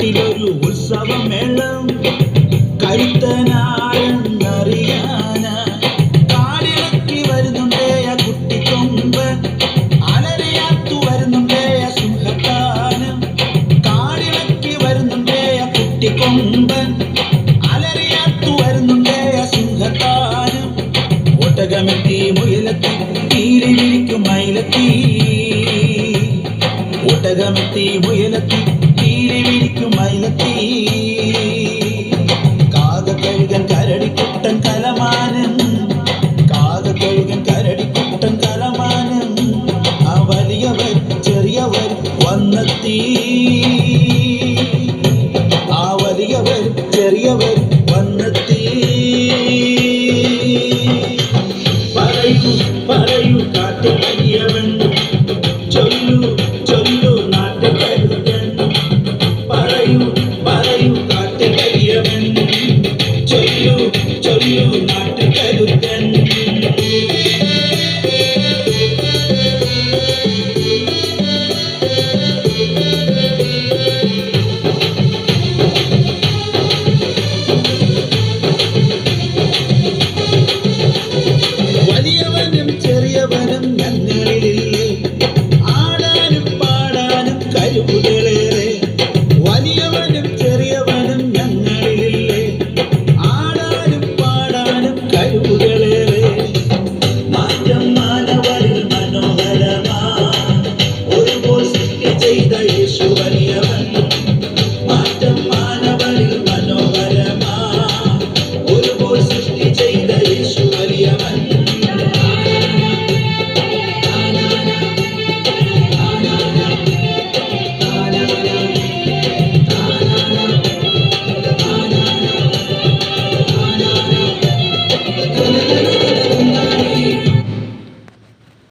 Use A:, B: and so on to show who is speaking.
A: നാട്ടിലൊരു ഉത്സവമേളം കരുത്തനാരെന്നറിയാന കാടിളക്കി വരുന്നുണ്ടേ ആ കുട്ടിക്കൊമ്പൻ അലറിയാത്തു വരുന്നുണ്ടേ ആ സിംഹത്താനം കാടിളക്കി വരുന്നുണ്ടേ ആ കുട്ടിക്കൊമ്പൻ അലറിയാത്തു വരുന്നുണ്ടേ ആ സിംഹത്താനം ഒട്ടകമെത്തി മുയലെത്തി തീരി വിളിക്കും മയിലെത്തി ഒട്ടകമെത്തി മുയലെത്തി തീരി വിളിക്കും മയിലെത്തി കാകക്കഴുകൻ കരടിക്കുട്ടൻ കലമാനം കാകക്കഴുകൻ കരടിക്കുട്ടൻ കലമാനം ആ വലിയവർ ചെറിയവർ വന്നെത്തി ആ വലിയവർ ചെറിയവർ വന്നെത്തി പറയൂ പറയൂ കാട്ടുകഴിയവൻ ചൊല്ലു ചൊല്ലു നാട്ടുകരുതൻ പറയൂ പറയൂ കാട്ടുകഴിയവൻ ചൊല്ലു ചൊല്ലു